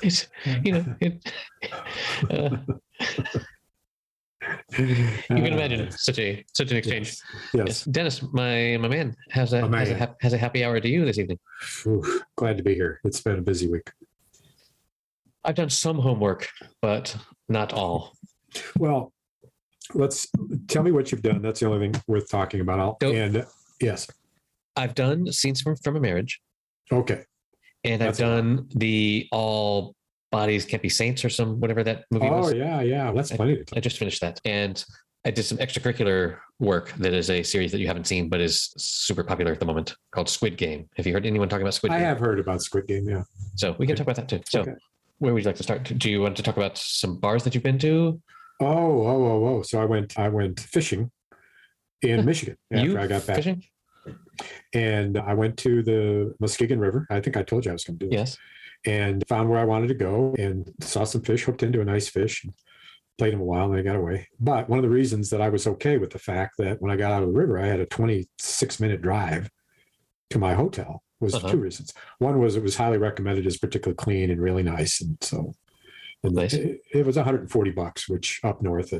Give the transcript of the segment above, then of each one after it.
It's, you know, uh, you can imagine such an exchange. Yes. Dennis, my man, has a happy hour to you this evening. Ooh, glad to be here. It's been a busy week. I've done some homework, but not all. Well, tell me what you've done. That's the only thing worth talking about. Yes, I've done Scenes from a Marriage. Okay. And I've done the All Bodies Can't Be Saints or whatever that movie was. Oh, yeah. That's plenty. I just finished that. And I did some extracurricular work that is a series that you haven't seen, but is super popular at the moment, called Squid Game. Have you heard anyone talking about Squid Game? I have heard about Squid Game, yeah. So we can talk about that too. So where would you like to start? Do you want to talk about some bars that you've been to? Oh. So I went fishing in Michigan after I got back. Fishing? And I went to the Muskegon River. I think I told you I was going to do this. Yes. And found where I wanted to go and saw some fish, hooked into a nice fish, and played him a while, and I got away. But one of the reasons that I was okay with the fact that when I got out of the river, I had a 26-minute drive to my hotel was two reasons. One was it was highly recommended as particularly clean and really nice. And so nice. It was $140, which up north,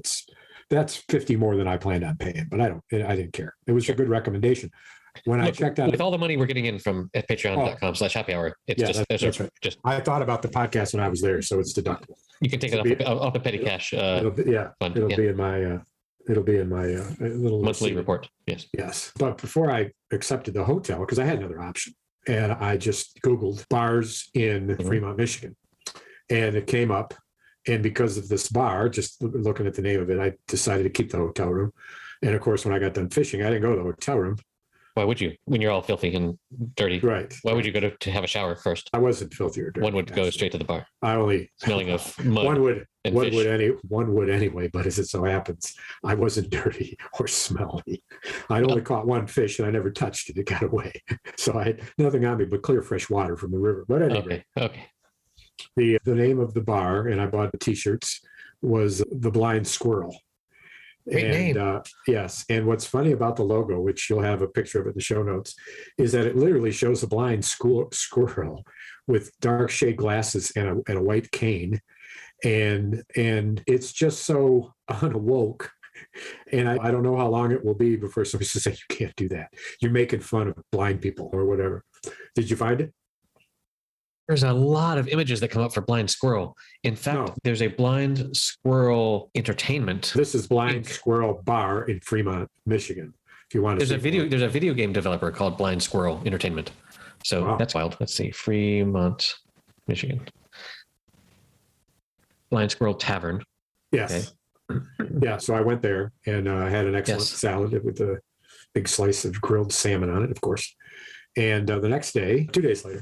that's 50 more than I planned on paying, but I didn't care. It was a good recommendation. When I checked out, with all the money we're getting in from at patreon.com/happy hour, it's that's right. I thought about the podcast when I was there, so it's deductible. You can take it off the petty cash. It'll be in my little monthly report. Yes. But before I accepted the hotel, because I had another option, and I just Googled bars in Fremont, Michigan, and it came up. And because of this bar, just looking at the name of it, I decided to keep the hotel room. And of course, when I got done fishing, I didn't go to the hotel room. Why would you? When you're all filthy and dirty, right? Why would you go to have a shower first? I wasn't filthy or dirty. One would go straight to the bar. I only smelling of mud. One would anyway. But as it so happens, I wasn't dirty or smelly. I only caught one fish, and I never touched it. It got away, so I had nothing on me but clear fresh water from the river. But anyway, okay. The name of the bar, and I bought the T-shirts, was the Blind Squirrel. Great name. Yes. And what's funny about the logo, which you'll have a picture of it in the show notes, is that it literally shows a blind squirrel with dark shade glasses and a white cane. And it's just so unawoke. And I don't know how long it will be before somebody says, you can't do that. You're making fun of blind people or whatever. Did you find it? There's a lot of images that come up for Blind Squirrel. In fact, There's a Blind Squirrel Entertainment. This is Blind Squirrel Bar in Fremont, Michigan. If you want to, there's a video game developer called Blind Squirrel Entertainment. So that's wild. Let's see, Fremont, Michigan. Blind Squirrel Tavern. Yes. Okay. Yeah. So I went there and I had an excellent salad with a big slice of grilled salmon on it, of course. And the next day, 2 days later,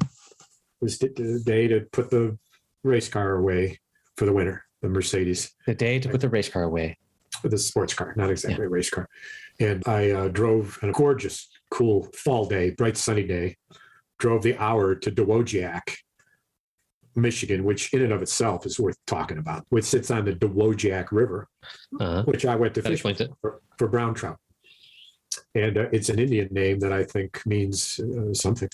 was the day to put the race car away for the winter, the Mercedes. The day to put the race car away. The sports car, not exactly a race car. And I drove on a gorgeous, cool fall day, bright sunny day, drove the hour to Dowagiac, Michigan, which in and of itself is worth talking about, which sits on the Dowagiac River, which I went to fish for brown trout. And it's an Indian name that I think means something.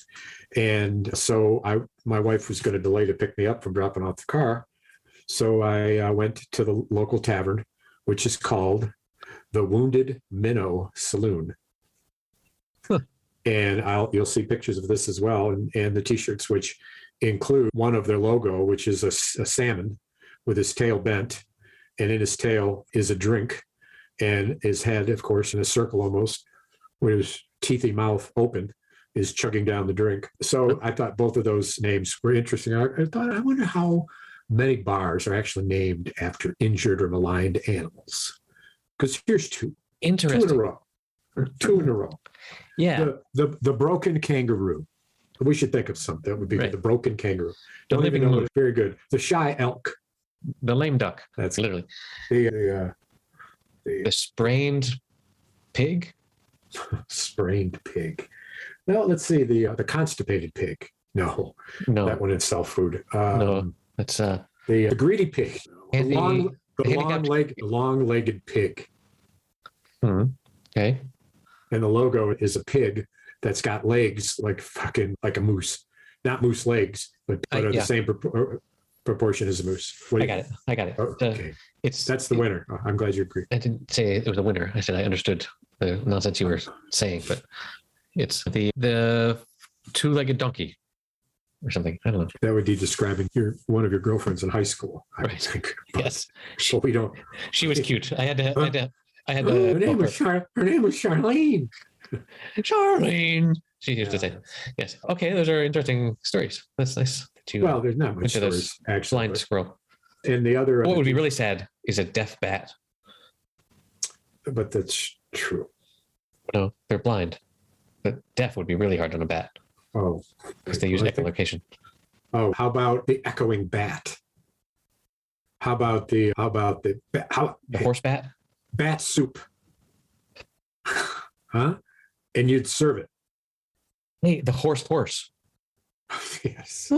And so my wife was going to delay to pick me up from dropping off the car. So I went to the local tavern, which is called the Wounded Minnow Saloon. And you'll see pictures of this as well. And the T-shirts, which include one of their logo, which is a salmon with his tail bent. And in his tail is a drink. And his head, of course, in a circle almost, with his teethy mouth open, is chugging down the drink. So I thought both of those names were interesting. I thought, I wonder how many bars are actually named after injured or maligned animals. Because here's two. Interesting. Two in a row. Yeah. The broken kangaroo. We should think of something. That would be good. The broken kangaroo. Don't even know. Very good. The shy elk. The lame duck. That's literally. The sprained pig. Sprained pig. No, let's see. The constipated pig. No, that one is self food. No, that's the greedy pig. The long-legged pig. Okay. And the logo is a pig that's got legs like a moose, not moose legs, but are the same proportion as a moose. I got it. Okay. That's the winner. I'm glad you agree. I didn't say it was a winner. I said I understood the nonsense you were saying, but it's the two-legged donkey or something. I don't know. That would be describing one of your girlfriends in high school, I right. think. Yes. But we don't. She was cute. I had to. Her name was Charlene. Charlene. She used to say, yes. Okay, those are interesting stories. That's nice. Well, there's not much stories, actually. Blind squirrel. And the other... What would be really sad is a deaf bat. But that's true. No, they're blind. But deaf would be really hard on a bat. Oh. Because they use echolocation. Oh, how about the echoing bat? How about the horse bat? Bat soup. Huh? And you'd serve it. Hey, the horse. Yes.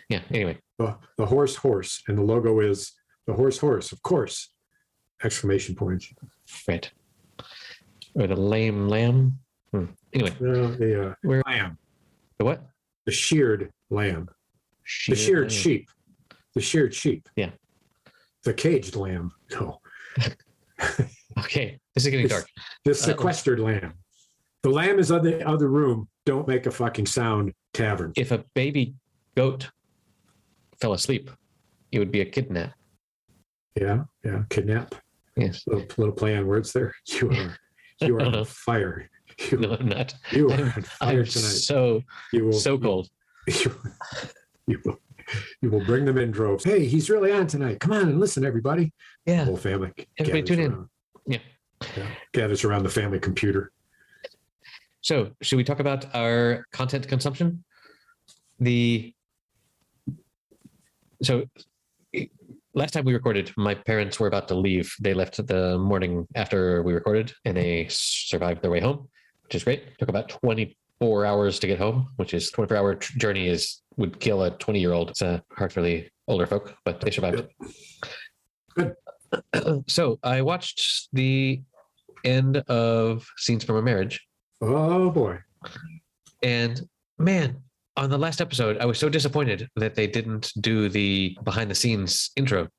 Yeah, anyway. The horse, and the logo is the horse, of course. Exclamation point. Right. Or the lame lamb. Anyway. The lamb. The what? The sheared lamb. The sheared sheep. The sheared sheep. Yeah. The caged lamb. No. Okay. This is getting dark. The sequestered lamb. The lamb is in the other room. Don't make a fucking sound. Tavern. If a baby goat fell asleep, it would be a kidnap. Yeah. Kidnap. Yes. Little play on words there. You are on fire. No, I'm not. You are on fire tonight. So cold. You will bring them in droves. Hey, he's really on tonight. Come on and listen, everybody. Yeah. The whole family. Everybody tune in. Yeah. Gathers around the family computer. So, should we talk about our content consumption? Last time we recorded, my parents were about to leave. They left the morning after we recorded, and they survived their way home, which is great. Took about 24 hours to get home, which is 24-hour journey would kill a 20-year-old. It's hard for the older folk, but they survived. Good. So I watched the end of Scenes from a Marriage. Oh boy. And man, on the last episode, I was so disappointed that they didn't do the behind the scenes intro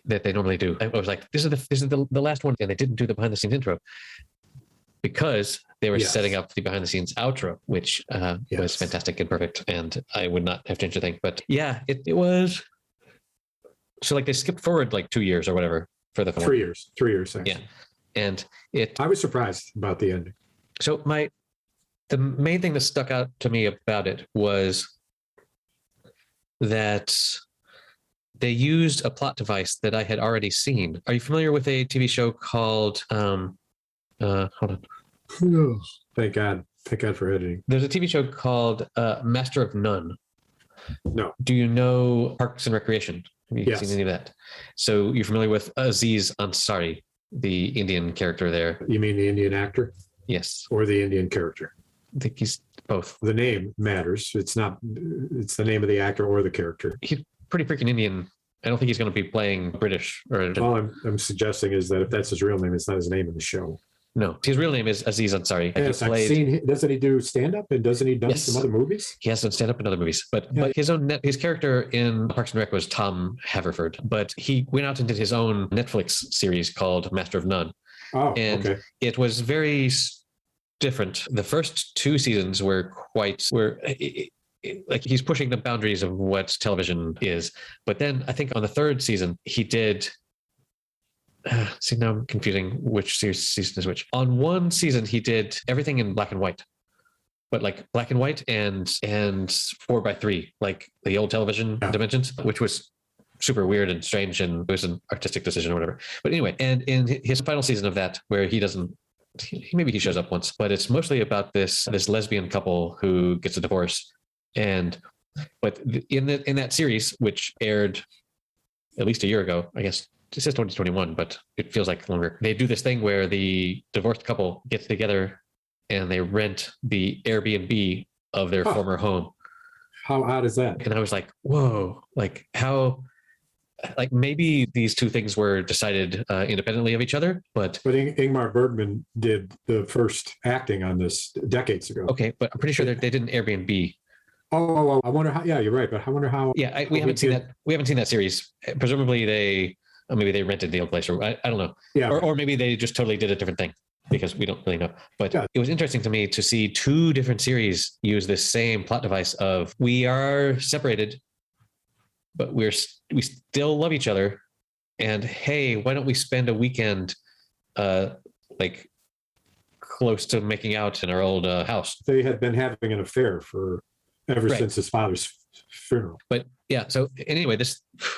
that they normally do. I was like, this is the last one, and they didn't do the behind the scenes intro because they were setting up the behind the scenes outro, which was fantastic and perfect, and I would not have changed a thing. But yeah, it was. So like they skipped forward like 2 years or whatever for the film. 3 years. 3 years. Actually. Yeah. And I was surprised about the ending. So the main thing that stuck out to me about it was that they used a plot device that I had already seen. Are you familiar with a TV show called hold on. Oh, thank God for editing. There's a TV show called Master of None. No. Do you know Parks and Recreation? Have you seen any of that? So you're familiar with Aziz Ansari, the Indian character there? You mean the Indian actor? Yes. Or the Indian character? I think he's both. The name matters. It's the name of the actor or the character. He's pretty freaking Indian. I don't think he's going to be playing British. All I'm suggesting is that if that's his real name, it's not his name in the show. No, his real name is Aziz Ansari. Yes, I've seen. Doesn't he do stand up and doesn't he done some other movies? He has done stand up in other movies, but his character in Parks and Rec was Tom Haverford, but he went out and did his own Netflix series called Master of None. Oh, and okay. It was very different. The first 2 seasons were like he's pushing the boundaries of what television is, but then I think on the 3rd season he did. See, now I'm confusing which season is which. On one season, he did everything in black and white, but like black and white and 4:3, like the old television dimensions, which was super weird and strange, and it was an artistic decision or whatever. But anyway, and in his final season of that, where maybe he shows up once, but it's mostly about this lesbian couple who gets a divorce, but in that series, which aired at least a year ago, I guess. It says 2021, but it feels like longer. They do this thing where the divorced couple gets together and they rent the Airbnb of their former home. How odd is that? And I was like, whoa, like how like maybe these two things were decided independently of each other, but Ingmar Bergman did the first acting on this decades ago. okay, but I'm pretty sure they did an Airbnb. Oh, I wonder how. Yeah, you're right, but I wonder how. Yeah, we haven't seen that. We haven't seen that series. Presumably, maybe they rented the old place, or I don't know. Yeah, or maybe they just totally did a different thing because we don't really know. But yeah. It was interesting to me to see two different series use this same plot device of we are separated, but we still love each other, and hey, why don't we spend a weekend, like close to making out in our old house? They had been having an affair ever since his father's funeral. But yeah, so anyway,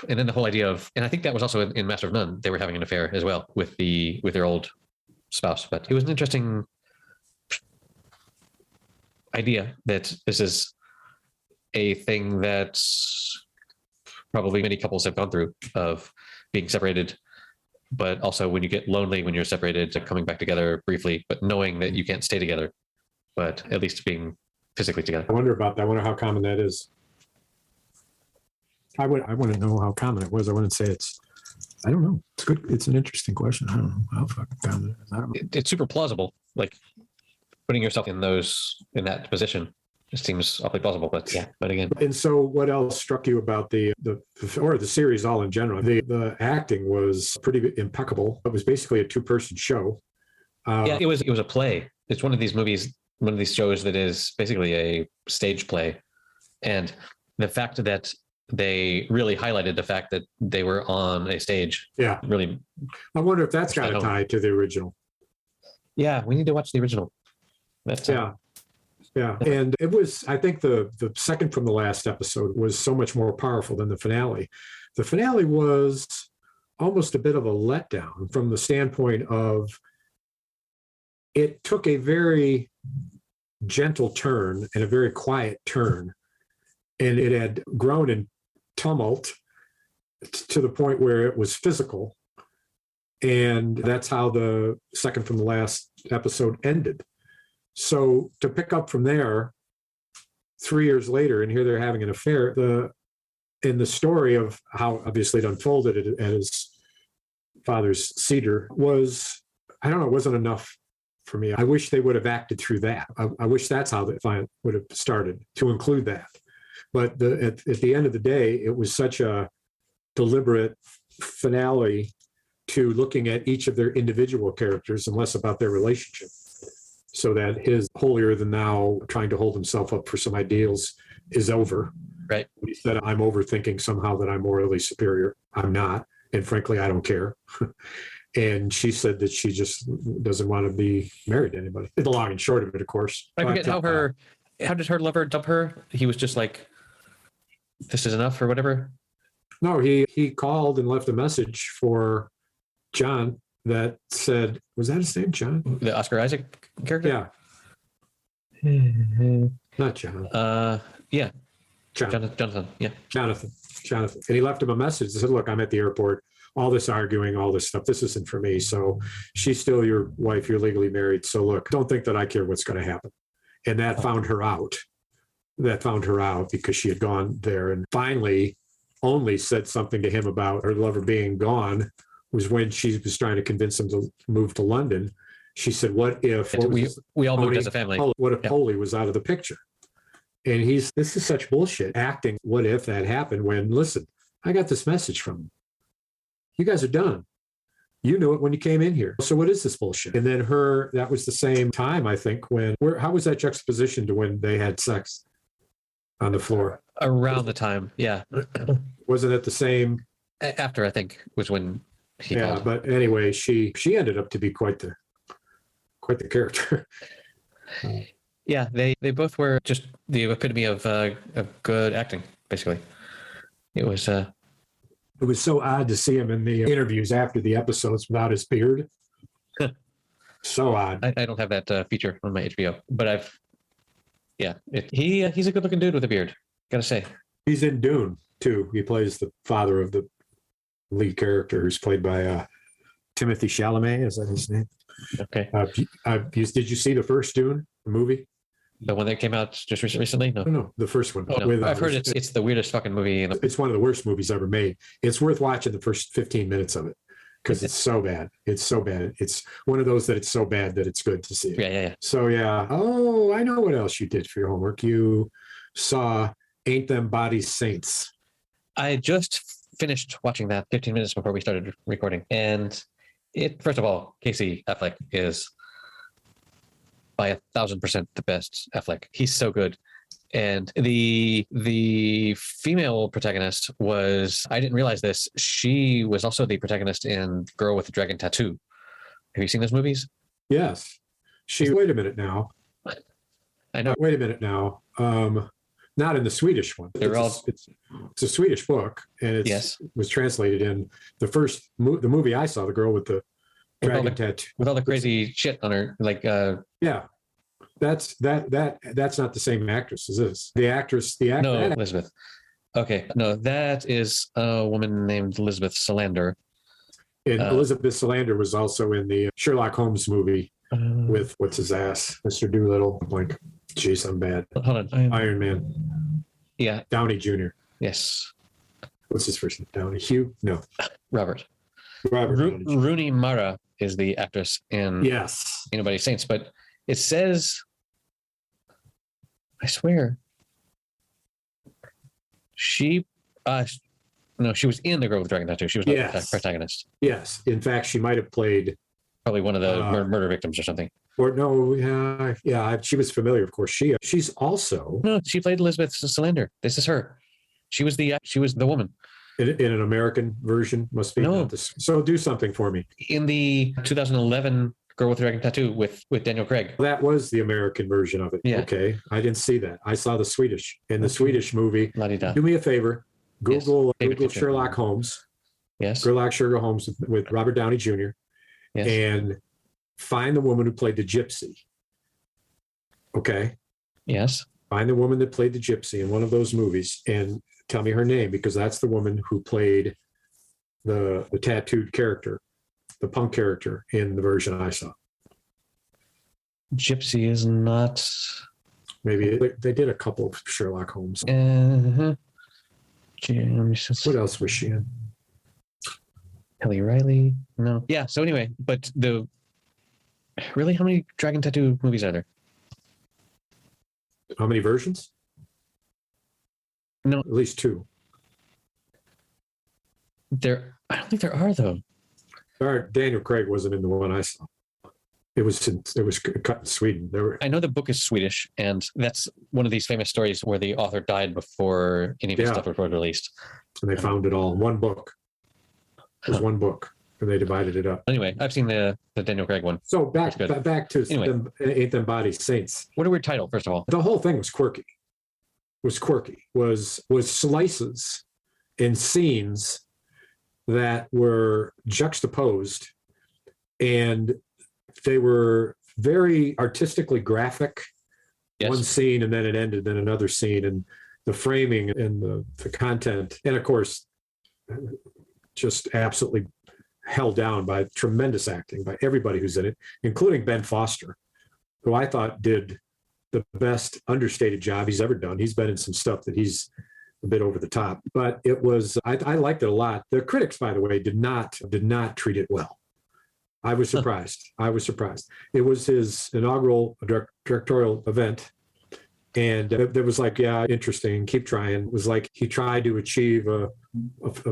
and then the whole idea of, and I think that was also in Master of None, they were having an affair as well with their old spouse. But it was an interesting idea that this is a thing that probably many couples have gone through, of being separated, but also when you get lonely when you're separated, coming back together briefly, but knowing that you can't stay together, but at least being physically together. I wonder about that. I wonder how common that is. I wouldn't know how common it was. I wouldn't say I don't know. It's good. It's an interesting question. I don't know how fucking common it is. I don't know. It's super plausible. Like putting yourself in that position just seems awfully plausible. But yeah, but again. And so, what else struck you about the series all in general? The acting was pretty impeccable. It was basically a 2-person show. Yeah, it was a play. It's one of these movies, one of these shows that is basically a stage play, and the fact that they really highlighted the fact that they were on a stage. Yeah, really. I wonder if that's got a tie to the original. Yeah, we need to watch the original. That's yeah. And it was, I think the second from the last episode was so much more powerful than the finale. The finale was almost a bit of a letdown from the standpoint of it took a very gentle turn and a very quiet turn, and it had grown in tumult to the point where it was physical. And that's how the second from the last episode ended. So to pick up from there 3 years later, and here they're having an affair, in the story of how obviously it unfolded at his father's cedar was, I don't know, it wasn't enough for me. I wish they would have acted through that. I wish that's how the final would have started, to include that. But at the end of the day, it was such a deliberate finale to looking at each of their individual characters and less about their relationship. So that his holier than thou, trying to hold himself up for some ideals, is over. Right. He said, I'm overthinking somehow that I'm morally superior. I'm not. And frankly, I don't care. And she said that she just doesn't want to be married to anybody. The long and short of it, of course. I forget how did her lover dump her? He was just like, this is enough or whatever. No, he called and left a message for John that said, was that his name, John? The Oscar Isaac character? Yeah. Not John. Yeah. Jonathan. Yeah. Jonathan. And he left him a message that said, look, I'm at the airport. All this arguing, all this stuff, this isn't for me. So she's still your wife. You're legally married. So look, don't think that I care what's going to happen. And that found her out. Because she had gone there and finally only said something to him about her lover being gone was when she was trying to convince him to move to London. She said, what if we all moved as a family? What if Polly was out of the picture? And this is such bullshit acting. What if that happened when, listen, I got this message from him. You guys are done. You knew it when you came in here. So what is this bullshit? And then that was the same time, I think, how was that juxtaposition to when they had sex on the floor? Around the time, yeah. Wasn't it the same? After, I think, was when he called. But anyway, she ended up to be quite the character. Yeah, they both were just the epitome of good acting, basically. It was so odd to see him in the interviews after the episodes without his beard. So odd. I don't have that feature on my HBO, but he's a good looking dude with a beard, gotta say. He's in Dune too. He plays the father of the lead character, who's played by Timothy Chalamet. Is that his name? Okay. Did you see the first Dune movie? The one that came out just recently? No. No, the first one. Oh, no. I've heard it's the weirdest fucking movie. It's one of the worst movies ever made. It's worth watching the first 15 minutes of it because it's so bad. It's so bad. It's one of those that it's so bad that it's good to see it. Yeah. So, yeah. Oh, I know what else you did for your homework. You saw Ain't Them Bodies Saints. I just finished watching that 15 minutes before we started recording. And first of all, Casey Affleck is by 1,000% the best Affleck. He's so good. And the female protagonist I didn't realize this, she was also the protagonist in Girl with the Dragon Tattoo. Have you seen those movies? Yes. Wait a minute now. I know. Wait a minute now. Not in the Swedish one. It's a Swedish book, and it was translated in the movie I saw, The Girl with the Dragon Tattoo. With all the crazy shit on her, yeah. That's not the same actress as this. The actress. No, Elizabeth. Okay, no, that is a woman named Elizabeth Salander. And Elizabeth Salander was also in the Sherlock Holmes movie with what's his ass, Mr. Doolittle. Like, jeez, I'm bad. Hold on, Iron Man. Yeah, Downey Jr. Yes. What's his first name? Downey? Hugh? No. Robert. Rooney Mara is the actress in Anybody Saints, but it says, I swear, she was in The Girl with the Dragon Tattoo. She was not the protagonist. Yes. In fact, she might have played probably one of the murder victims or something. Or no, she was familiar, of course. She's also she played Elizabeth Salander. This is her. She was the woman. In an American version, must be. No. So do something for me. In the 2011 Girl with the Dragon Tattoo with Daniel Craig. That was the American version of it. Yeah. Okay. I didn't see that. I saw the Swedish. In the Swedish movie, La-di-da. Do me a favor. Google Yes. Sherlock Holmes. Yes. Sherlock Holmes with Robert Downey Jr. Yes. And find the woman who played the gypsy. Okay. Yes. Find the woman that played the gypsy in one of those movies and tell me her name, because that's the woman who played the tattooed character, the punk character in the version I saw. Gypsy is not. Maybe they did a couple of Sherlock Holmes. Uh-huh. What else was she in? Kelly Riley? No. Yeah. So anyway, but really, how many Dragon Tattoo movies are there? How many versions? No, at least two. I don't think there are though. Daniel Craig wasn't in the one I saw. It was cut in Sweden. I know the book is Swedish, and that's one of these famous stories where the author died before any of his stuff was released. And they found it all in one book. It was one book, and they divided it up. Anyway, I've seen the Daniel Craig one. So back to Ain't Them Bodies Saints. What a weird title, first of all. The whole thing was quirky. Was slices and scenes that were juxtaposed, and they were very artistically graphic. Yes. One scene, and then it ended, then another scene, and the framing and the content, and of course, just absolutely held down by tremendous acting by everybody who's in it, including Ben Foster, who I thought did the best understated job he's ever done. He's been in some stuff that he's a bit over the top, but it was, I liked it a lot. The critics, by the way, did not treat it well. I was surprised. It was his inaugural directorial event. And there was like, yeah, interesting, keep trying. It was like he tried to achieve a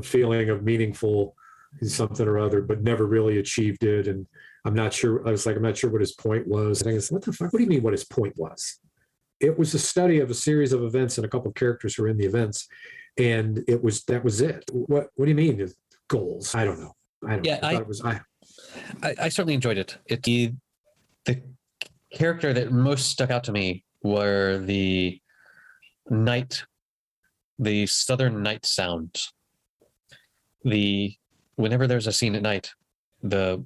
feeling of meaningful something or other, but never really achieved it. And I'm not sure what his point was. And I guess, what the fuck? What do you mean what his point was? It was a study of a series of events and a couple of characters who were in the events. And that was it. What do you mean goals? I don't know. I certainly enjoyed it. The character that most stuck out to me were the southern night sounds. Whenever there's a scene at night, the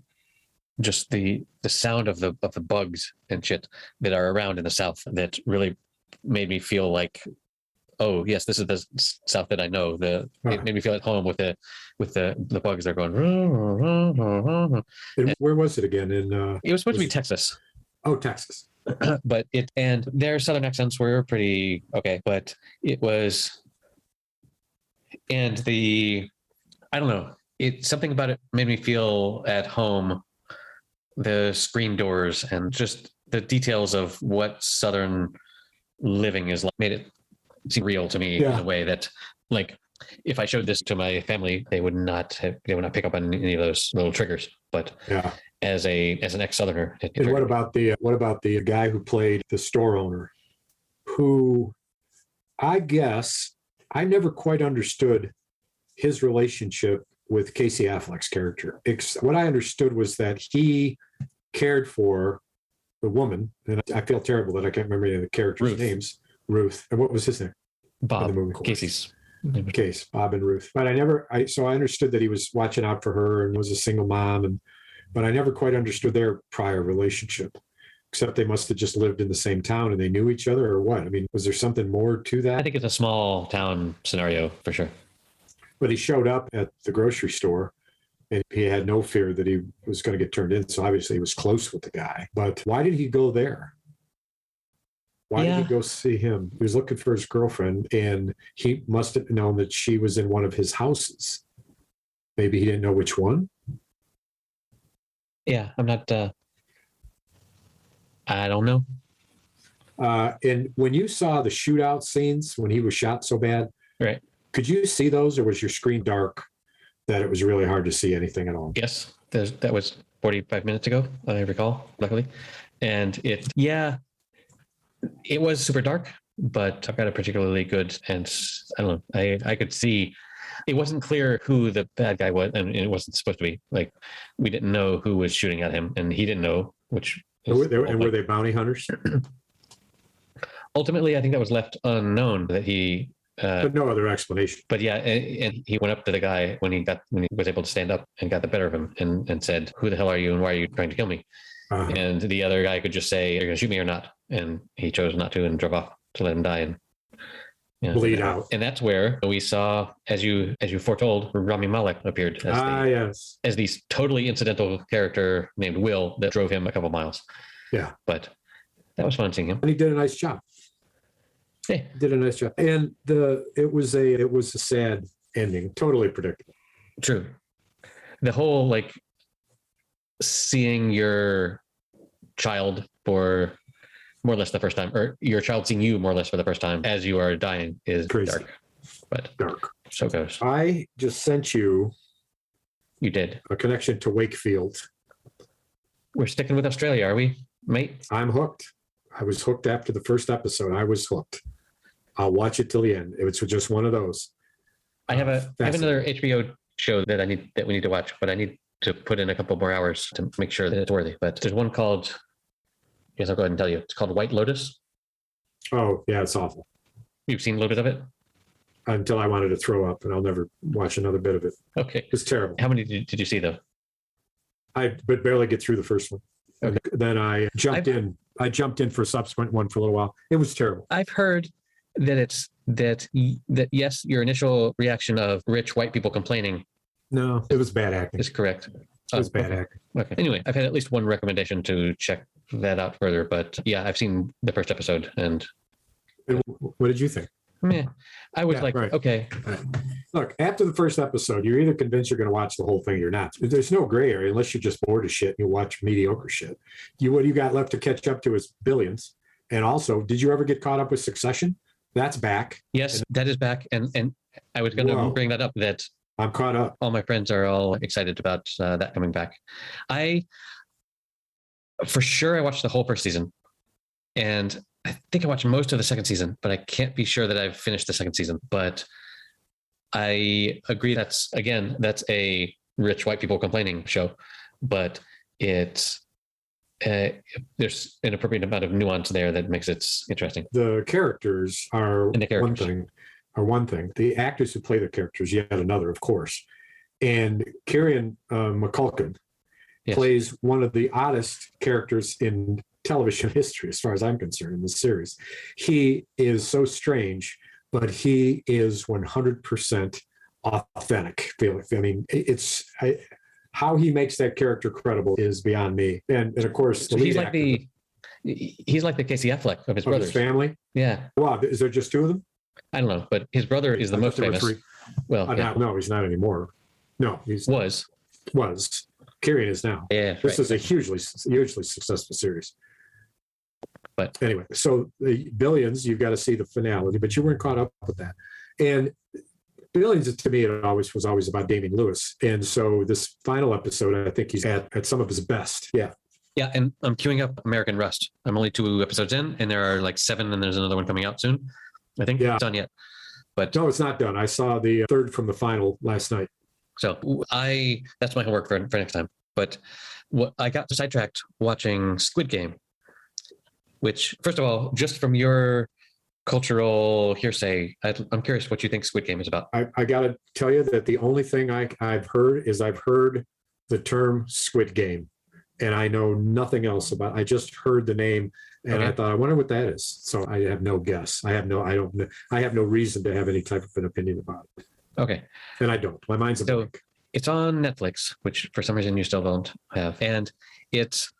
sound of the bugs and shit that are around in the South that really made me feel like, oh yes, this is the South that I know. It made me feel at home with the bugs. They're going. And where was it again? It was supposed to be Texas. Oh, Texas. but and their Southern accents were pretty okay, but it was, and I don't know, something about it made me feel at home. The screen doors and just the details of what Southern living is like made it seem real to me in a way that, like, if I showed this to my family, they would not pick up on any of those little triggers. But as an ex-Southerner, and what about the guy who played the store owner, who I guess I never quite understood his relationship with Casey Affleck's character. What I understood was that he cared for the woman, and I feel terrible that I can't remember any of the characters' names. Ruth, and what was his name? Bob. Casey's Case, Bob and Ruth. But I understood that he was watching out for her and was a single mom, but I never quite understood their prior relationship. Except they must have just lived in the same town and they knew each other, or what? I mean, was there something more to that? I think it's a small town scenario for sure. But he showed up at the grocery store and he had no fear that he was going to get turned in. So obviously he was close with the guy. But why did he go there? Why did he go see him? He was looking for his girlfriend and he must have known that she was in one of his houses. Maybe he didn't know which one. Yeah, I'm not, I don't know. And when you saw the shootout scenes, when he was shot so bad, right? Could you see those, or was your screen dark that it was really hard to see anything at all? Yes, that was 45 minutes ago, I recall, luckily. And it was super dark, but I've got a particularly good, and I don't know, I could see, it wasn't clear who the bad guy was, and it wasn't supposed to be, like, we didn't know who was shooting at him, and he didn't know, which... were they bounty hunters? Ultimately, I think that was left unknown, that he... but no other explanation. But yeah, and he went up to the guy when he was able to stand up and got the better of him and said, "Who the hell are you and why are you trying to kill me?" And the other guy could just say, "You're going to shoot me or not?" And he chose not to and drove off to let him die and bleed out. And that's where we saw, as you foretold, Rami Malek appeared as the totally incidental character named Will that drove him a couple miles. Yeah, but that was fun seeing him, and he did a nice job. Hey, did a nice job, and it was a sad ending, totally predictable. True. The whole, like, seeing your child for more or less the first time, or your child seeing you more or less for the first time as you are dying is crazy. Dark. But dark. So goes. I just sent you. You did a connection to Wakefield. We're sticking with Australia, are we, mate? I'm hooked. I was hooked after the first episode. I was hooked. I'll watch it till the end. It was just one of those. I have another HBO show that we need to watch, but I need to put in a couple more hours to make sure that it's worthy. But there's one called, yes, I'll go ahead and tell you. It's called White Lotus. Oh, yeah, it's awful. You've seen a little bit of it? Until I wanted to throw up, and I'll never watch another bit of it. Okay. It's terrible. How many did you see, though? I but barely get through the first one. Okay. Then I jumped in. I jumped in for a subsequent one for a little while. It was terrible. I've heard that yes, your initial reaction of rich white people complaining. No, it was bad acting. Is correct. It was bad acting. Okay. Anyway, I've had at least one recommendation to check that out further, but yeah, I've seen the first episode and what did you think? I was right. Okay. Right. Look, after the first episode, you're either convinced you're going to watch the whole thing or you're not. There's no gray area unless you're just bored of shit and you watch mediocre shit. What you got left to catch up to is Billions. And also, did you ever get caught up with Succession? That's back. Yes, that is back. And I was going to bring that up, that I'm caught up. All my friends are all excited about that coming back. For sure, I watched the whole first season. And I think I watched most of the second season, but I can't be sure that I've finished the second season. But I agree that's a rich white people complaining show, but there's an appropriate amount of nuance there that makes it interesting. The characters are one thing. The actors who play the characters, yet another, of course. And Kieran McCulkin plays one of the oddest characters in television history, as far as I'm concerned, in this series. He is so strange, but he is 100% authentic. I mean, how he makes that character credible is beyond me. And of course, so he's like He's like the Casey Affleck of his Of brothers. his family? Yeah. Wow, is there just two of them? I don't know, but his brother is the I most thought there were famous. three. Well, yeah. No, he's not anymore. No, he's Was. Kieran is now. Yeah. This right. is a hugely successful series. But anyway, so the Billions, you've got to see the finale, but you weren't caught up with that. And Billions, to me, it was always about Damian Lewis. And so this final episode, I think he's at some of his best. Yeah. Yeah, and I'm queuing up American Rust. I'm only 2 episodes in, and there are like 7, and there's another one coming out soon. I think it's done yet. But no, it's not done. I saw the third from the final last night. So that's my homework for next time. But I got sidetracked watching Squid Game, which, first of all, just from your cultural hearsay, I'm curious what you think Squid Game is about. I got to tell you that the only thing I've heard the term Squid Game, and I know nothing else about it. I just heard the name, and I thought, I wonder what that is. So I have no guess. I have no reason to have any type of an opinion about it. Okay. And I don't. My mind's a blank. It's on Netflix, which for some reason you still don't have. And it's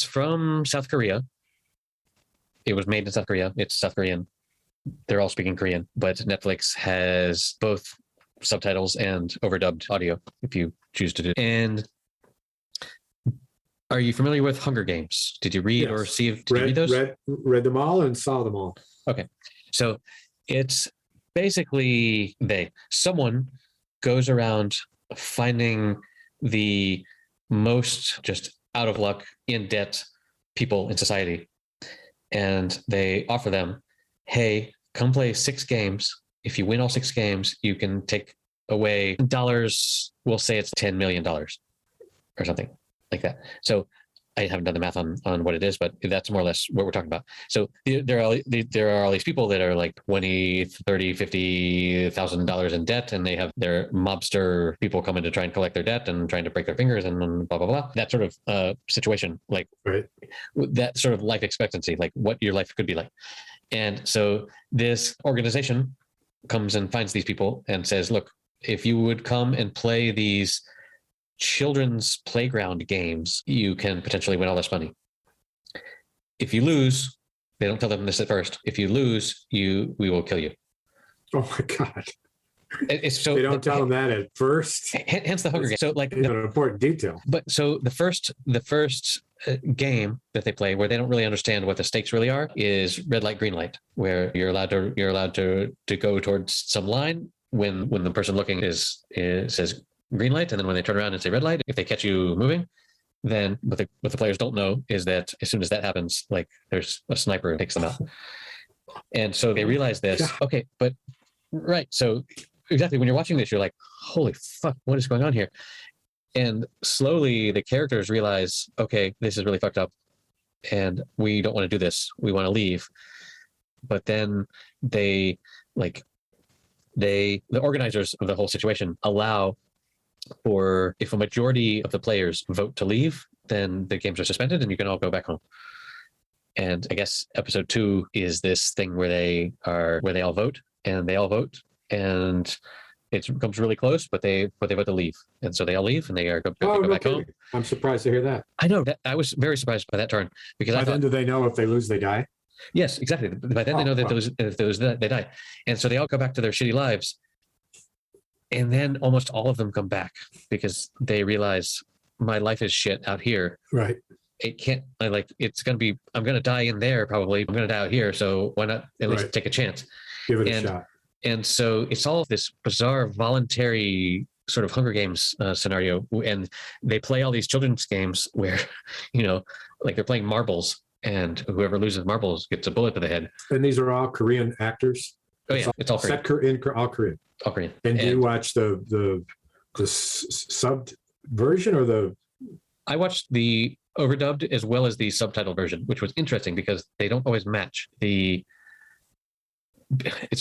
from South Korea. It was made in South Korea. It's South Korean. They're all speaking Korean, but Netflix has both subtitles and overdubbed audio if you choose to do it. And are you familiar with Hunger Games? Did you read or see? Did you read those? Read them all and saw them all. Okay. So it's basically someone goes around finding the most just out of luck, in debt people in society. And they offer them, hey, come play 6 games. If you win all 6 games, you can take away dollars. We'll say it's $10 million or something like that. So I haven't done the math on what it is, but that's more or less what we're talking about. So there are all these people that are like $20,000, $30,000, $50,000 in debt, and they have their mobster people coming to try and collect their debt and trying to break their fingers and blah, blah, blah. That sort of situation, like that sort of life expectancy, like what your life could be like. And so this organization comes and finds these people and says, look, if you would come and play these children's playground games, you can potentially win all this money. If you lose, they don't tell them this at first. If you lose, we will kill you. Oh my God. It's so they don't tell them that at first. Hence the Hunger Games. So like an important detail. But so the first game that they play, where they don't really understand what the stakes really are, is red light, green light, where you're allowed to go towards some line when the person looking says green light, and then when they turn around and say red light, if they catch you moving, then what the players don't know is that as soon as that happens, like there's a sniper who takes them out. And so they realize this. Okay, but right. So exactly, when you're watching this, you're like, holy fuck, what is going on here? And slowly the characters realize, okay, this is really fucked up, and we don't want to do this. We want to leave. But then the organizers of the whole situation allow for, if a majority of the players vote to leave, then the games are suspended and you can all go back home. And I guess episode 2 is this thing where they all vote, and and it comes really close, but they vote to leave, and so they all leave and they go back home. I'm surprised to hear that. I know that I was very surprised by that turn, because by then, do they know if they lose they die? Yes, exactly. By then they know that if they lose they die, and so they all go back to their shitty lives. And then almost all of them come back because they realize my life is shit out here. Right. It can't, I'm going to die in there probably. I'm going to die out here. So why not at least take a chance? Give it a shot. And so it's all this bizarre voluntary sort of Hunger Games scenario. And they play all these children's games where, like they're playing marbles, and whoever loses marbles gets a bullet to the head. And these are all Korean actors? Oh yeah, it's all Korean. All Korean. All Korean. And do you watch the subbed version or the? I watched the overdubbed as well as the subtitle version, which was interesting because they don't always match. It's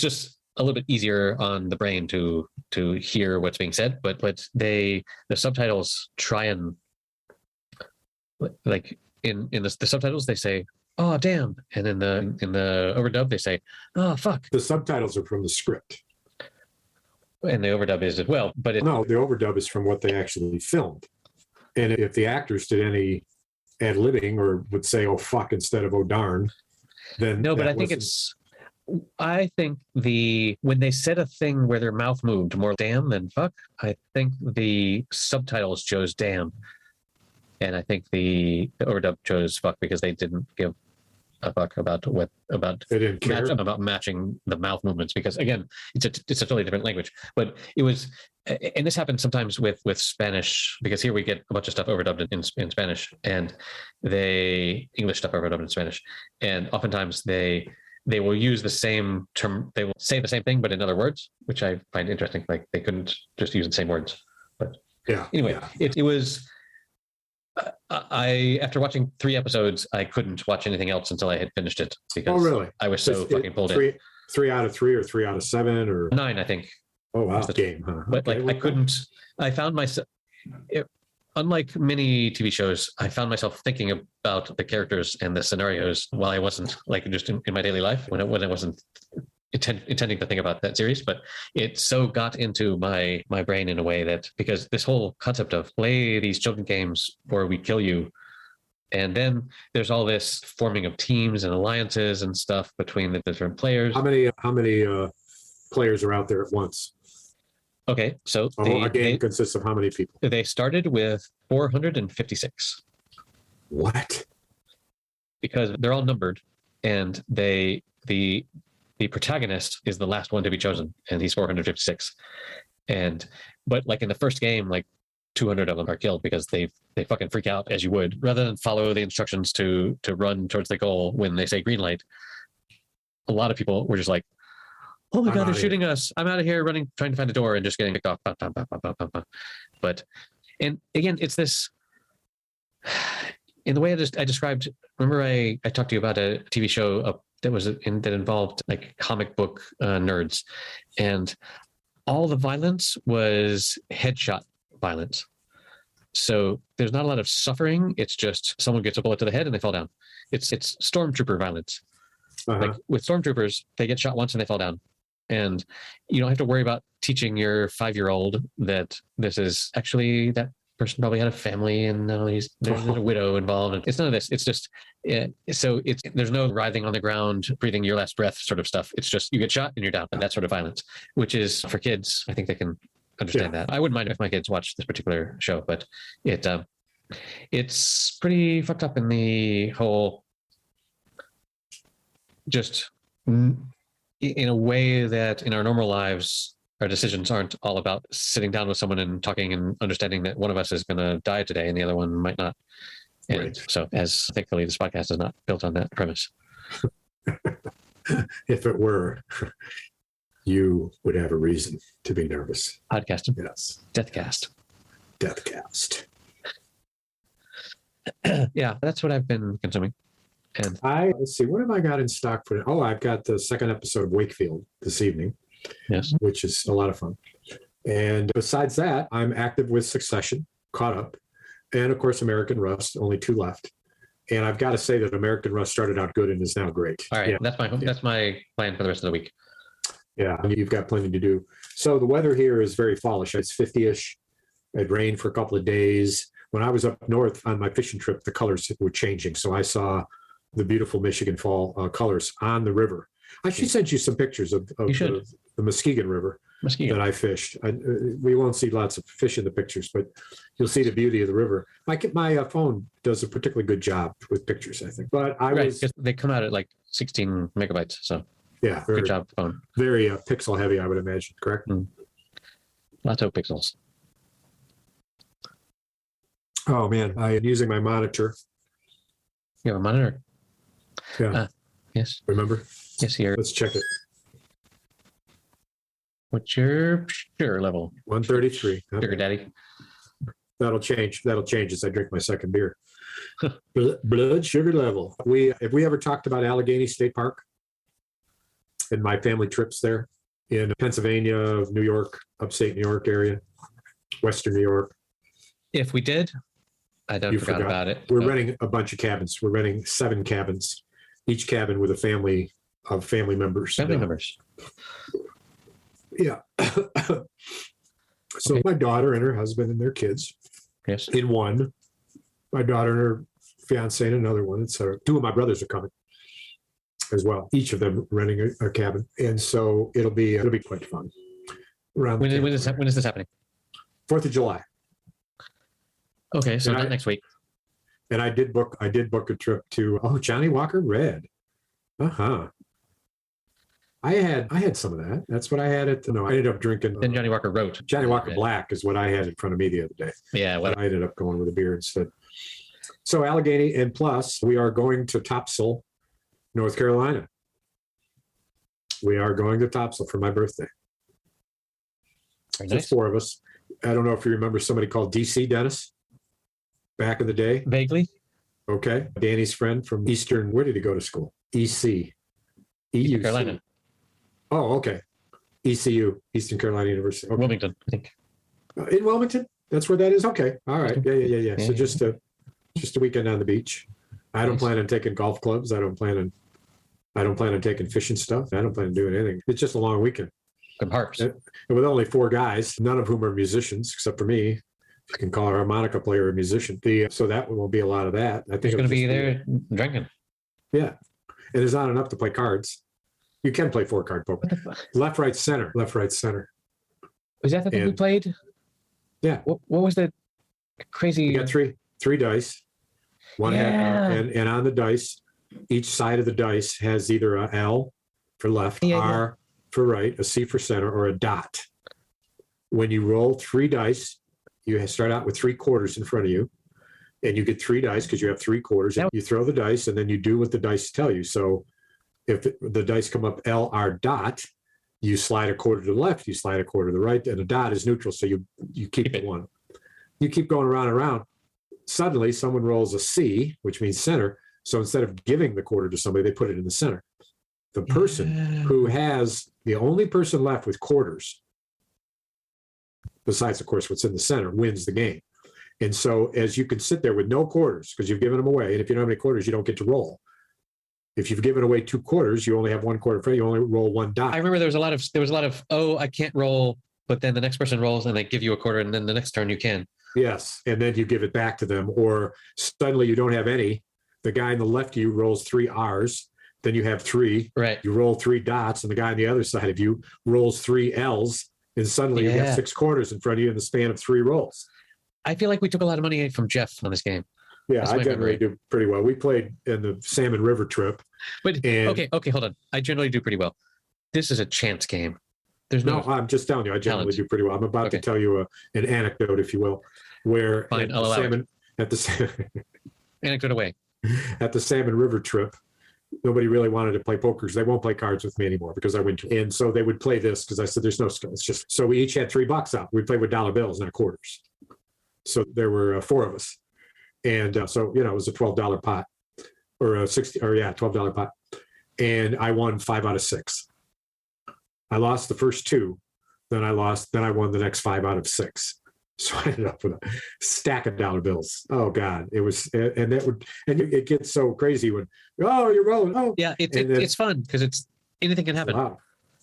just a little bit easier on the brain to hear what's being said, but the subtitles try and, like in the subtitles they say, oh damn, and in the overdub they say, oh fuck. The subtitles are from the script, and the overdub is as well, but no, the overdub is from what they actually filmed. And if the actors did any ad-libbing or would say "oh fuck" instead of "oh darn," then No, but that I think wasn't- I think when they said a thing where their mouth moved more damn than fuck, I think the subtitles chose damn. And I think the overdub chose fuck because they didn't give a fuck about they didn't care. about matching the mouth movements, because again, it's a totally different language. But it was, and this happens sometimes with Spanish, because here we get a bunch of stuff overdubbed in Spanish, and English stuff overdubbed in Spanish, and oftentimes they will use the same term, they will say the same thing but in other words, which I find interesting. Like they couldn't just use the same words. But anyway, it was. After watching 3 episodes, I couldn't watch anything else until I had finished it, because really? I was so fucking pulled in. 3 out of 3 or 3 out of 7 or 9, I think. Oh wow, game, huh? But okay, I couldn't. I found myself, unlike many TV shows, I found myself thinking about the characters and the scenarios while I wasn't like just in my daily life when I wasn't intending to think about that series. But it so got into my brain in a way that, because this whole concept of play these children games or we kill you, and then there's all this forming of teams and alliances and stuff between the different players. How many players are out there at once? Okay, so a game consists of how many people? They started with 456. What? Because they're all numbered, and the protagonist is the last one to be chosen, and he's 456. But like in the first game, like 200 of them are killed because they fucking freak out, as you would, rather than follow the instructions to run towards the goal when they say green light. A lot of people were just like, "Oh my God, they're shooting us. I'm out of here running, trying to find a door," and just getting picked off. But, and again, it's this, in the way I described, remember I talked to you about a TV show that involved like comic book nerds, and all the violence was headshot violence. So there's not a lot of suffering. It's just someone gets a bullet to the head and they fall down. It's stormtrooper violence. Like with stormtroopers, they get shot once and they fall down. And you don't have to worry about teaching your 5-year-old that this is actually, that person probably had a family and there's a widow involved. It's none of this. It's just, there's no writhing on the ground, breathing your last breath sort of stuff. It's just you get shot and you're down, and that sort of violence, which is for kids. I think they can understand that. I wouldn't mind if my kids watched this particular show, but it's pretty fucked up in the whole, just in a way that in our normal lives, our decisions aren't all about sitting down with someone and talking and understanding that one of us is going to die today and the other one might not. And so, as thankfully, this podcast is not built on that premise. If it were, you would have a reason to be nervous. Podcasting. Yes. Deathcast. Yeah, that's what I've been consuming. And let's see, what have I got in stock for? Oh, I've got the second episode of Wakefield this evening. Yes. Which is a lot of fun. And besides that, I'm active with Succession, caught up. And of course, American Rust, only 2 left. And I've got to say that American Rust started out good and is now great. All right. Yeah. That's my plan for the rest of the week. Yeah. You've got plenty to do. So the weather here is very fallish. It's 50-ish. It rained for a couple of days. When I was up north on my fishing trip, the colors were changing. So I saw the beautiful Michigan fall colors on the river. I should send you some pictures of the Muskegon River that I fished. We won't see lots of fish in the pictures, but you'll see the beauty of the river. My phone does a particularly good job with pictures, I think. But they come out at like 16 megabytes. So yeah, good job, phone. Very pixel heavy, I would imagine. Correct? Lots of pixels. Oh man, I am using my monitor. You have a monitor? Yeah. Yes. Remember? Yes, here. Let's check it. What's your sugar level? 133. Okay. Sugar daddy. That'll change as I drink my second beer. Blood sugar level. Have we ever talked about Allegheny State Park and my family trips there in Pennsylvania, New York, upstate New York area, Western New York? If we did, I forgot about it. We're renting a bunch of cabins. We're renting 7 cabins, each cabin with a family of family members. Family members. Yeah. So my daughter and her husband and their kids. Yes. In one. My daughter and her fiance and another one. So two of my brothers are coming as well, each of them renting a cabin. And so it'll be quite fun. When is this happening? 4th of July. Okay, so not next week. And I did book a trip to Johnny Walker Red. Uh-huh. I had some of that. That's what I had I ended up drinking. Then Johnny Walker wrote. Johnny Walker Black is what I had in front of me the other day. Yeah. But I ended up going with a beer instead. So Allegheny, and plus we are going to Topsail, North Carolina. We are going to Topsail for my birthday. Very Just nice. 4 of us. I don't know if you remember somebody called DC Dennis back in the day. Vaguely. Okay. Danny's friend from Eastern. Where did he go to school? EC. Eastern Carolina. Oh, okay. ECU, Eastern Carolina University. Okay. Wilmington, I think. In Wilmington? That's where that is? Okay. All right. Yeah. So just a weekend on the beach. I don't plan on taking golf clubs. I don't plan on taking fishing stuff. I don't plan on doing anything. It's just a long weekend. Good harps. And with only 4 guys, none of whom are musicians, except for me. If you can call a harmonica player a musician. So that will be a lot of that. I think He's going to be there drinking. Yeah. And there's not enough to play cards. You can play 4-card poker. Left, right, center. Left, right, center. Was that the thing we played? Yeah. What was the crazy? You got three dice. One and on the dice, each side of the dice has either a L for left, R for right, a C for center, or a dot. When you roll 3 dice, you start out with 3 quarters in front of you, and you get 3 dice because you have 3 quarters. You throw the dice, and then you do what the dice tell you. So if the dice come up L, R, dot, you slide a quarter to the left, you slide a quarter to the right, and a dot is neutral, so you keep it 1. You keep going around and around. Suddenly, someone rolls a C, which means center. So instead of giving the quarter to somebody, they put it in the center. The person who has the only person left with quarters, besides, of course, what's in the center, wins the game. And so as you can sit there with no quarters, because you've given them away, and if you don't have any quarters, you don't get to roll. If you've given away 2 quarters, you only have 1 quarter. You only roll 1 dot. I remember there was a lot of I can't roll, but then the next person rolls and they give you a quarter, and then the next turn you can. Yes, and then you give it back to them, or suddenly you don't have any. The guy on the left of you rolls 3 R's, then you have 3. Right. You roll 3 dots, and the guy on the other side of you rolls 3 L's, and suddenly you have 6 quarters in front of you in the span of 3 rolls. I feel like we took a lot of money from Jeff on this game. Yeah, I generally do pretty well. We played in the Salmon River trip. But okay, hold on. I generally do pretty well. This is a chance game. There's no. I'm just telling you, I generally do pretty well. I'm about to tell you an anecdote, if you will, where at the anecdote away. At the Salmon River trip, nobody really wanted to play poker because they won't play cards with me anymore because I went to. And so they would play this because I said there's no skill. It's just so we each had $3 out. We played with dollar bills, not quarters. So there were 4 of us. And so, it was a $12 pot or a $12 pot. And I won 5 out of 6. I lost the first 2. Then I won the next 5 out of 6. So I ended up with a stack of dollar bills. Oh God. It was, and it gets so crazy when, you're rolling. Oh yeah. It's fun because anything can happen.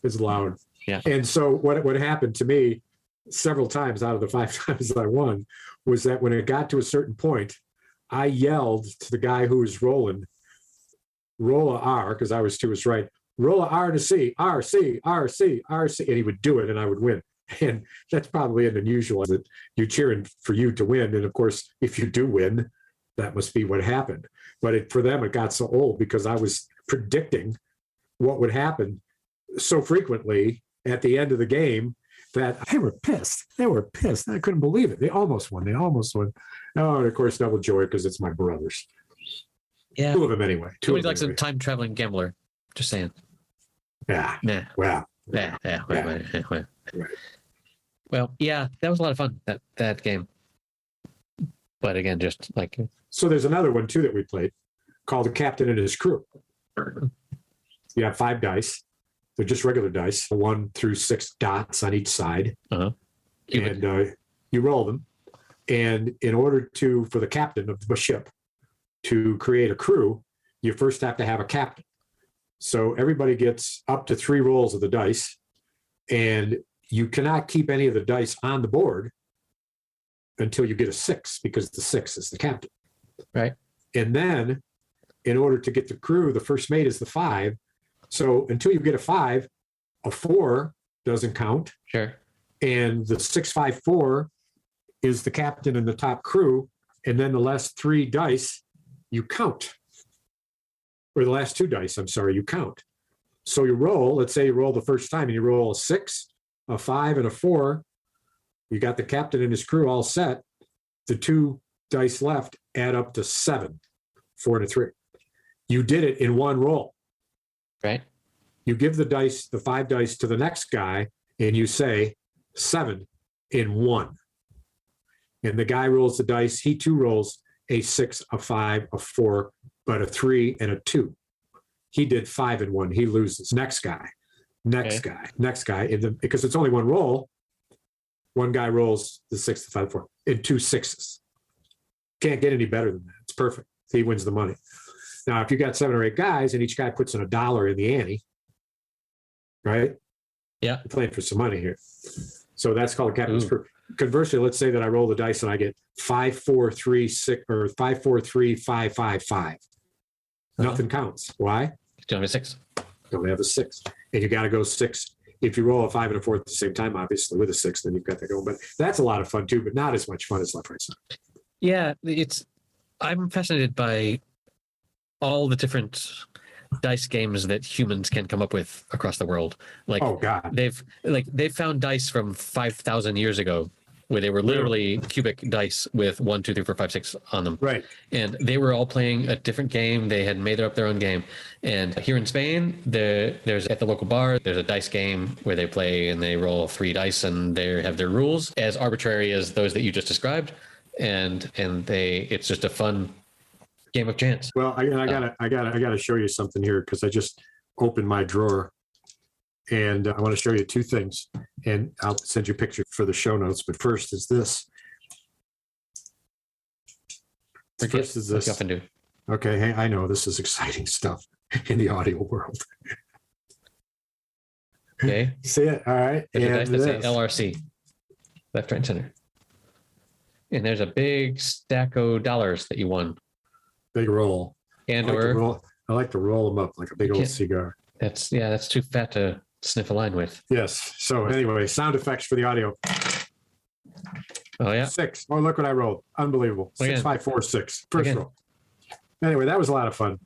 It's loud. Yeah. And so what happened to me several times out of the 5 times I won was that when it got to a certain point, I yelled to the guy who was rolling, roll a R, because I was to his right, roll a R to C, R, C, R, C, R, C, and he would do it and I would win. And that's probably an unusual that you're cheering for you to win. And of course, if you do win, that must be what happened. But for them, it got so old because I was predicting what would happen so frequently at the end of the game that they were pissed. I couldn't believe it. They almost won. Oh, and of course, double joy because it's my brothers. Yeah. 2 of them anyway. Somebody likes a time traveling gambler. Just saying. Yeah. Nah. Wow. Yeah. Right. Well, yeah, that was a lot of fun, that game. But again, just like. So there's another one too that we played called The Captain and His Crew. You have 5 dice. They're just regular dice, 1 through 6 dots on each side. Uh-huh. And you roll them. And in order for the captain of the ship to create a crew, you first have to have a captain. So everybody gets up to 3 rolls of the dice, and you cannot keep any of the dice on the board until you get a 6, because the 6 is the captain. Right. And then in order to get the crew, the first mate is the 5. So until you get a 5, a 4 doesn't count. Sure. And the 654 is the captain and the top crew. And then the last 3 dice you count. Or the last 2 dice, I'm sorry, you count. So you roll, let's say you roll the first time and you roll a 6, a 5, and a 4. You got the captain and his crew all set. The 2 dice left add up to 7, 4 and a 3. You did it in one roll. Right. You give the dice, the 5 dice to the next guy, and you say 7 in 1. And the guy rolls the dice. He too rolls a 6, a 5, a 4, but a 3 and a 2. He did 5 in 1. He loses. Next guy. Because it's only one roll. One guy rolls the 6, the 5, 4, and 2 6s. Can't get any better than that. It's perfect. He wins the money. Now, if you got 7 or 8 guys and each guy puts in $1 in the ante, right? Yeah. You're playing for some money here. So that's called a captain's crew. Conversely, let's say that I roll the dice and I get 5, 4, 3, 6, or 5, 4, 3, 5, 5, 5. Nothing counts. Why? You don't have a 6. Don't have a 6. And you got to go 6. If you roll a 5 and a 4 at the same time, obviously with a 6, then you've got that going. But that's a lot of fun too, but not as much fun as left, right, center. Yeah, I'm fascinated by all the different dice games that humans can come up with across the world. Like, oh God, they've found dice from 5,000 years ago where they were literally cubic dice with 1, 2, 3, 4, 5, 6 on them. Right. And they were all playing a different game. They had made up their own game. And here in Spain, there's at the local bar, there's a dice game where they play and they roll 3 dice and they have their rules as arbitrary as those that you just described. And it's just a fun game of chance. Well, I gotta show you something here because I just opened my drawer, and I want to show you 2 things, and I'll send you a picture for the show notes. But first is this. First is this. What you often do. Okay, hey, I know this is exciting stuff in the audio world. Okay. See it? All right. There's a dice that say this. LRC, left, right, and center. And there's a big stack of dollars that you won. Big roll. And I like to roll them up like a big old cigar. That's too fat to sniff a line with. Yes. So anyway, sound effects for the audio. Oh yeah. 6. Oh, look what I rolled. Unbelievable. Again. 6, 5, 4, 6. First Again. roll. Anyway, that was a lot of fun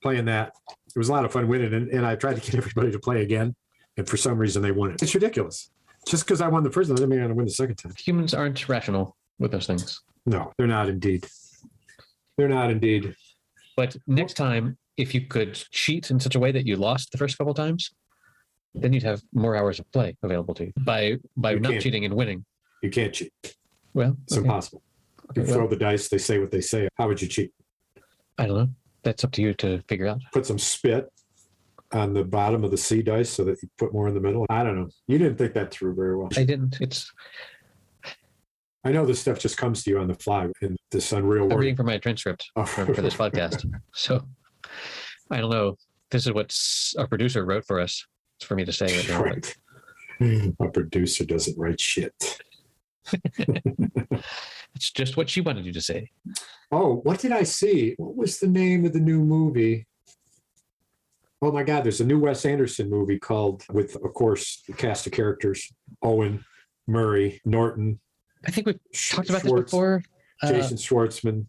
playing that. It was a lot of fun winning, and I tried to get everybody to play again, and for some reason they won it. It's ridiculous. Just because I won the first one doesn't mean I'm going to win the second time. Humans aren't rational with those things. No, they're not indeed. They're not indeed. But next time, if you could cheat in such a way that you lost the first couple times, then you'd have more hours of play available to you. By not cheating and winning. You can't cheat. Well, it's impossible. You throw the dice, they say what they say. How would you cheat? I don't know. That's up to you to figure out. Put some spit on the bottom of the C dice so that you put more in the middle. I don't know. You didn't think that through very well. I didn't. I know this stuff just comes to you on the fly in this unreal world. I'm reading from my transcript for this podcast. So I don't know. This is what our producer wrote for us. It's for me to say right now. Right. A producer doesn't write shit. It's just what she wanted you to say. Oh, what did I see? What was the name of the new movie? Oh my God, there's a new Wes Anderson movie called, with, of course, the cast of characters, Owen, Murray, Norton. I think we've talked about this before. Jason Schwartzman.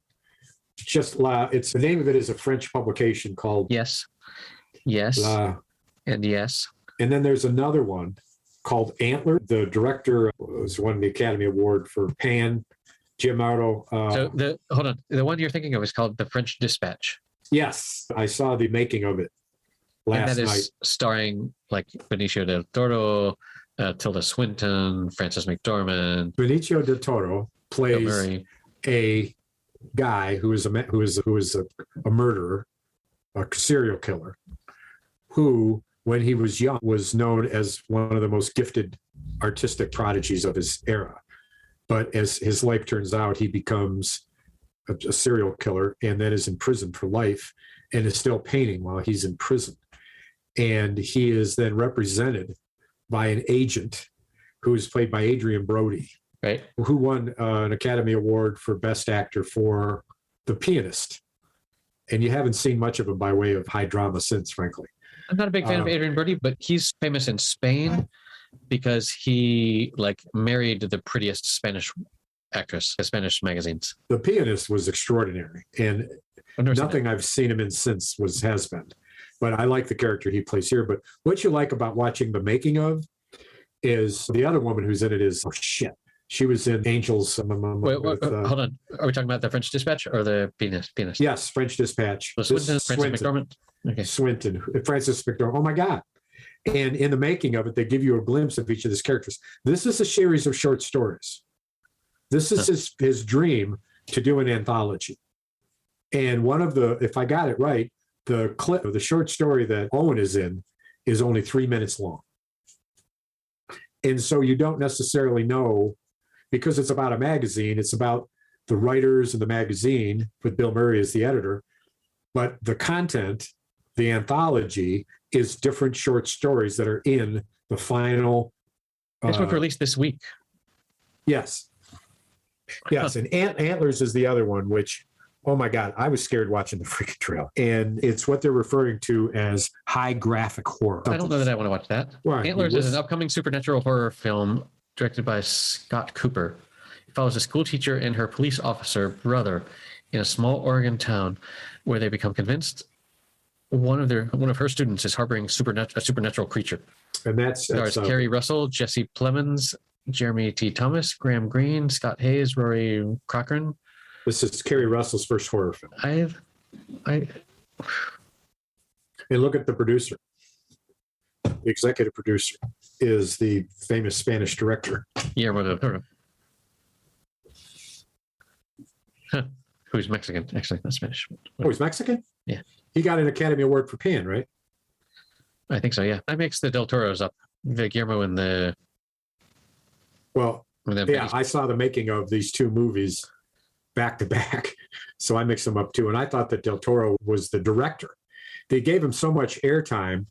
The name of it is a French publication called Yes. And yes. And then there's another one called Antler. The director was won the Academy Award for Pan, Giamotto. Hold on. The one you're thinking of is called The French Dispatch. Yes, I saw the making of it last night. And that is starring like Benicio del Toro, Tilda Swinton, Frances McDormand. Benicio del Toro plays a guy who is a murderer, a serial killer, who, when he was young, was known as one of the most gifted artistic prodigies of his era. But as his life turns out, he becomes a serial killer and then is in prison for life and is still painting while he's in prison. And he is then represented by an agent who is played by Adrian Brody, right? Who won an Academy Award for Best Actor for The Pianist. and you haven't seen much of him by way of high drama since, frankly. I'm not a big fan of Adrian Brody, but he's famous in Spain because he like married the prettiest Spanish actress, the Spanish magazines. The Pianist was extraordinary, and nothing I've seen him in since has been. But I like the character he plays here. But what you like about watching the making of is the other woman who's in it is, oh shit, she was in Angels. Wait, hold on. Are we talking about the French Dispatch or the Pianist? Yes, French Dispatch. Frances McDormand? Okay. Swinton, Frances McDormand. Oh my God. And in the making of it, they give you a glimpse of each of these characters. This is a series of short stories. This is his dream to do an anthology. And one of the, if I got it right, the clip of the short story that Owen is in is only 3 minutes long. And so you don't necessarily know, because it's about a magazine, it's about the writers and the magazine with Bill Murray as the editor, but the content, the anthology, is different short stories that are in the final. This was released this week. Yes. Yes, and Antlers is the other one, which, oh my God, I was scared watching the freaking trailer. And it's what they're referring to as high graphic horror. I don't know that I want to watch that. Why? Antlers is an upcoming supernatural horror film directed by Scott Cooper. It follows a school teacher and her police officer brother in a small Oregon town where they become convinced one of her students is harboring a supernatural creature. And that's Carrie Russell, Jesse Plemons, Jeremy T. Thomas, Graham Greene, Scott Hayes, Rory Cochrane. This is Carrie Russell's first horror film. And look at the producer. The executive producer is the famous Spanish director. Guillermo del Toro. Who's Mexican, actually, not Spanish. Oh, he's Mexican? Yeah. He got an Academy Award for Pan, right? I think so, yeah. I mix the Del Toros up. The Guillermo and the... Well, yeah, I saw the making of these two movies back to back. So I mixed them up too. And I thought that Del Toro was the director. They gave him so much airtime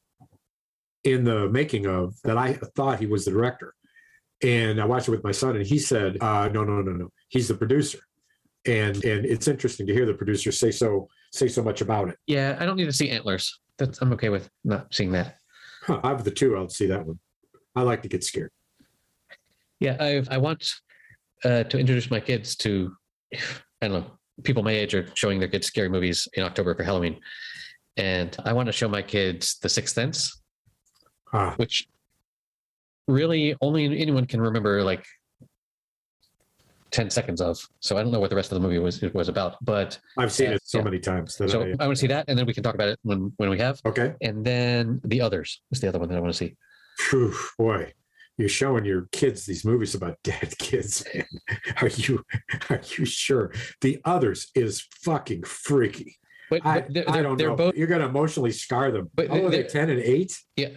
in the making of that I thought he was the director. And I watched it with my son and he said, no. He's the producer. And it's interesting to hear the producer say so much about it. Yeah, I don't need to see Antlers. I'm okay with not seeing that. Of the two, I'll see that one. I like to get scared. Yeah, I want to introduce my kids to, I don't know, people my age are showing their kids scary movies in October for Halloween. And I want to show my kids The Sixth Sense, which really only anyone can remember like 10 seconds of. So I don't know what the rest of the movie was about, but I've seen it so many times. I want to see that, and then we can talk about it when we have. Okay. And then The Others is the other one that I want to see. Whew, boy, you're showing your kids these movies about dead kids, man. Are you sure? The Others is fucking freaky. But I don't know. Both, you're going to emotionally scar them. But are they 10 and 8? Yeah,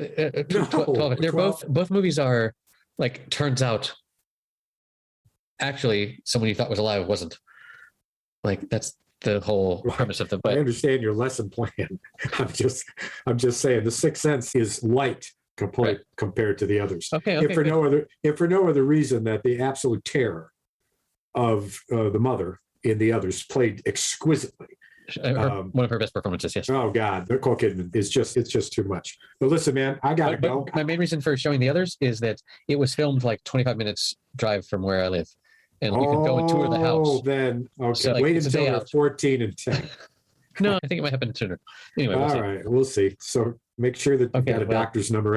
No, 12. They're 12. both movies are like, turns out actually someone you thought was alive wasn't. Like, that's the whole premise of the. I understand your lesson plan. I'm just saying The Sixth Sense is light compared to the others. Okay. If for no other reason that the absolute terror of the mother in the others played exquisitely. One of her best performances, yes. Oh God, Nicole Kidman is just too much. But listen, man, I gotta go. My main reason for showing The Others is that it was filmed like 25 minutes drive from where I live, and you can go and tour the house. Oh, then okay. So, like, wait until they're 14 and 10. No, I think it might happen sooner. Anyway, all right, we'll see. So make sure that you've got a doctor's number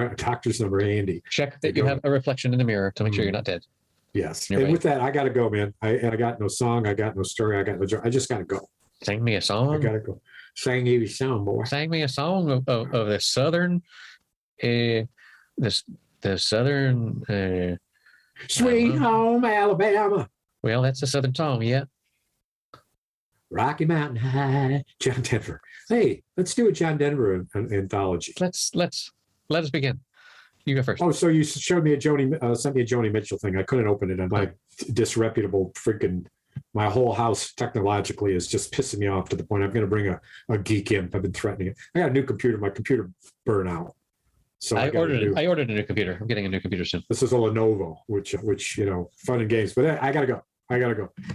handy. Check that you have a reflection in the mirror to make sure you're not dead. Yes. And with that, I gotta go, man. I got no song, I got no story, I got no joke. I just gotta go. Sing me a song. I gotta go. Sing you a song, boy. Sing me a song of the southern, the southern. Sweet home Alabama. Well, that's a southern song, yeah. Rocky Mountain High, John Denver. Hey, let's do a John Denver anthology. Let us begin. You go first. Oh, so you showed me sent me a Joni Mitchell thing. I couldn't open it on my disreputable freaking. My whole house technologically is just pissing me off to the point I'm going to bring a geek in. I've been threatening it. I got a new computer. My computer burned out. So I ordered a new computer. I'm getting a new computer soon. This is a Lenovo, which fun and games. But I gotta go.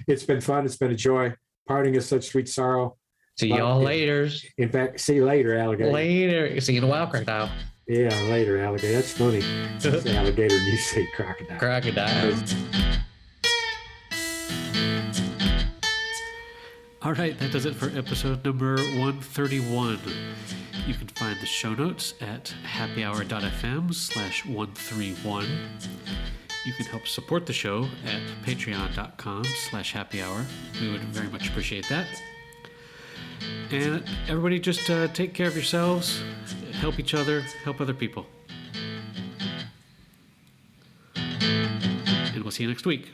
It's been fun. It's been a joy. Parting is such sweet sorrow. See y'all later. In fact, see you later, alligator. Later. See you in a while, crocodile. Yeah, later, alligator. That's funny. I say alligator and you say crocodile. Crocodile. All right, that does it for episode number 131. You can find the show notes at happyhour.fm/131. You can help support the show at patreon.com/happyhour. We would very much appreciate that. And everybody just take care of yourselves, help each other, help other people. And we'll see you next week.